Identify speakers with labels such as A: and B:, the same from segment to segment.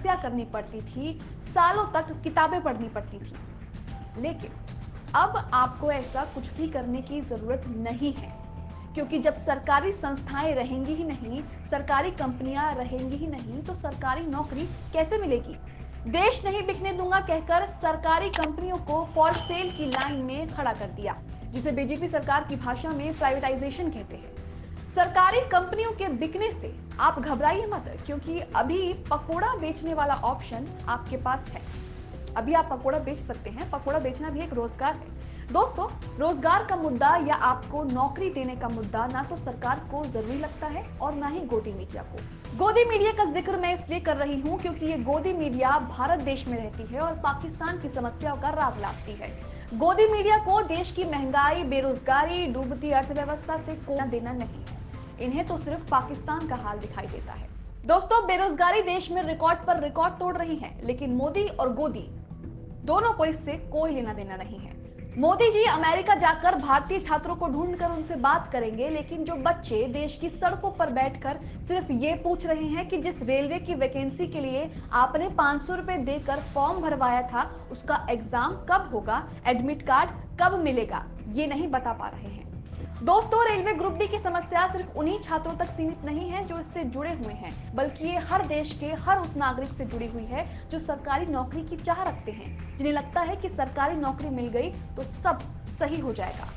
A: तपस्या करनी पड़ती थी, सालों तक किताबें पढ़नी पड़ती थी। लेकिन अब आपको ऐसा कुछ भी करने की जरूरत नहीं है, क्योंकि जब सरकारी संस्थाएं रहेंगी ही नहीं, सरकारी कंपनियां रहेंगी ही नहीं, तो सरकारी नौकरी कैसे मिलेगी। देश नहीं बिकने दूंगा कहकर सरकारी कंपनियों को फॉर सेल की लाइन में खड़ा कर दिया, जिसे बीजेपी सरकार की भाषा में प्राइवेटाइजेशन कहते हैं। सरकारी कंपनियों के बिकने से आप घबराइए मत, क्योंकि अभी पकोड़ा बेचने वाला ऑप्शन आपके पास है। अभी आप पकोड़ा बेच सकते हैं। पकोड़ा बेचना भी एक रोजगार है। दोस्तों, रोजगार का मुद्दा या आपको नौकरी देने का मुद्दा ना तो सरकार को जरूरी लगता है और ना ही गोदी मीडिया को। गोदी मीडिया का जिक्र मैं इसलिए कर रही हूँ क्योंकि ये गोदी मीडिया भारत देश में रहती है और पाकिस्तान की समस्याओं का राग लाती है। गोदी मीडिया को देश की महंगाई, बेरोजगारी, डूबती अर्थव्यवस्था से कोई देना नहीं है। इन्हें तो सिर्फ पाकिस्तान का हाल दिखाई देता है। दोस्तों, बेरोजगारी देश में रिकॉर्ड पर रिकॉर्ड तोड़ रही है, लेकिन मोदी और गोदी दोनों को इससे कोई लेना देना नहीं है। मोदी जी अमेरिका जाकर भारतीय छात्रों को ढूंढकर उनसे बात करेंगे, लेकिन जो बच्चे देश की सड़कों पर बैठकर सिर्फ ये पूछ रहे हैं कि जिस रेलवे की वैकेंसी के लिए आपने 500 रुपए देकर फॉर्म भरवाया था, उसका एग्जाम कब होगा, एडमिट कार्ड कब मिलेगा, ये नहीं बता पा रहे हैं। दोस्तों, रेलवे ग्रुप डी की समस्या सिर्फ उन्हीं छात्रों तक सीमित नहीं है जो इससे जुड़े हुए हैं, बल्कि ये हर देश के हर उस नागरिक से जुड़ी हुई है जो सरकारी नौकरी की चाह रखते हैं, जिन्हें लगता है कि सरकारी नौकरी मिल गई तो सब सही हो जाएगा।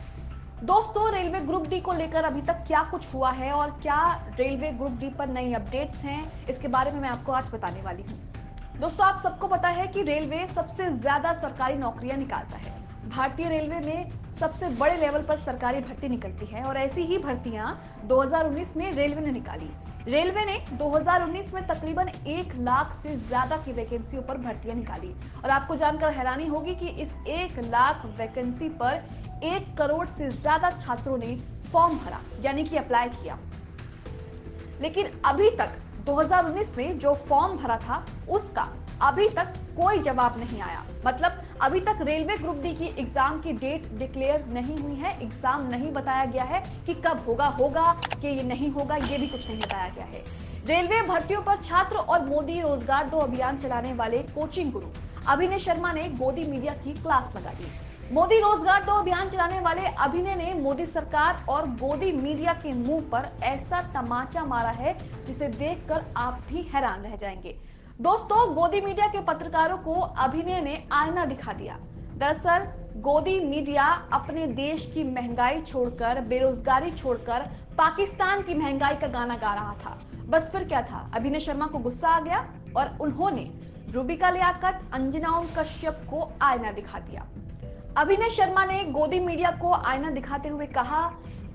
A: दोस्तों, रेलवे ग्रुप डी को लेकर अभी तक क्या कुछ हुआ है और क्या रेलवे ग्रुप डी पर नई अपडेट्स हैं, इसके बारे में मैं आपको आज बताने वाली हूँ। दोस्तों, आप सबको पता है कि रेलवे सबसे ज्यादा सरकारी नौकरियां निकालता है। भारतीय रेलवे में सबसे बड़े लेवल पर सरकारी भर्ती निकलती है और ऐसी ही भर्तियां 2019 में रेलवे ने निकाली। रेलवे ने 2019 में तकरीबन 1 लाख से ज्यादा की वैकेंसियों पर भर्तियां निकाली और आपको जानकर हैरानी होगी कि इस 1 लाख वैकेंसी पर 1 करोड़ से ज्यादा छात्रों ने फॉर्म भरा, यानी कि अप्लाई किया। लेकिन अभी तक 2019 में जो फॉर्म भरा था उसका अभी तक कोई जवाब नहीं आया। मतलब अभी तक रेलवे ग्रुप डी की एग्जाम की डेट डिक्लेयर नहीं हुई है, एग्जाम नहीं बताया गया है कि कब होगा कि ये नहीं होगा, ये भी कुछ नहीं बताया गया है। रेलवे भर्तियों पर छात्र और मोदी रोजगार 2 अभियान चलाने वाले कोचिंग गुरु अभिनय शर्मा ने गोदी मीडिया की क्लास लगा दी। मोदी रोजगार 2 अभियान चलाने वाले अभिनय ने मोदी सरकार और गोदी मीडिया के मुंह पर ऐसा तमाचा मारा है जिसे देखकर आप भी हैरान रह जाएंगे। दोस्तों, गोदी मीडिया के पत्रकारों को अभिनय ने आईना दिखा दिया। दरअसल गोदी मीडिया अपने देश की महंगाई छोड़कर, बेरोजगारी छोड़कर पाकिस्तान की महंगाई का गाना गा रहा था। बस फिर क्या था, अभिनय शर्मा को गुस्सा आ गया और उन्होंने रूबिका लियाकत, अंजना ओम कश्यप को आईना दिखा दिया। अभिनय शर्मा ने गोदी मीडिया को आईना दिखाते हुए कहा,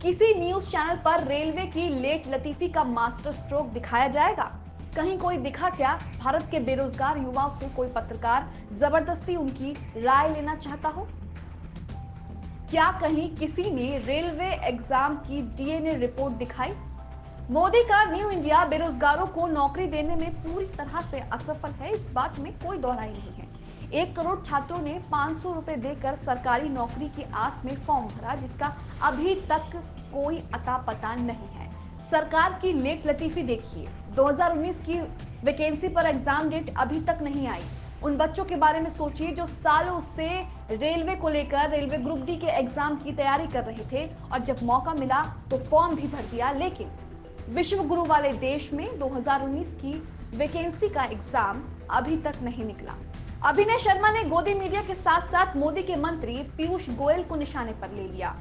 A: किसी न्यूज चैनल पर रेलवे की लेट लतीफी का मास्टर स्ट्रोक दिखाया जाएगा। कहीं कोई दिखा क्या भारत के बेरोजगार युवाओं से कोई पत्रकार जबरदस्ती उनकी राय लेना चाहता हो? क्या कहीं किसी ने रेलवे एग्जाम की डीएनए रिपोर्ट दिखाई? मोदी का न्यू इंडिया बेरोजगारों को नौकरी देने में पूरी तरह से असफल है, इस बात में कोई दोहराई नहीं है। 1 करोड़ छात्रों ने 500 रुपए देकर सरकारी नौकरी की आस में फॉर्म भरा, जिसका अभी तक कोई अता पता नहीं है। सरकार की लेट लतीफी देखिए, 2019 की वैकेंसी पर एग्जाम डेट अभी तक नहीं आई। उन बच्चों के बारे में सोचिए जो सालों से रेलवे को लेकर, रेलवे ग्रुप डी के एग्जाम की तैयारी कर रहे थे और जब मौका मिला तो फॉर्म भी भर दिया, लेकिन विश्व गुरु वाले देश में 2019 की वैकेंसी का एग्जाम अभी तक नहीं निकला। अभिनय शर्मा ने गोदी मीडिया के साथ साथ मोदी के मंत्री पीयूष गोयल को निशाने पर ले लिया।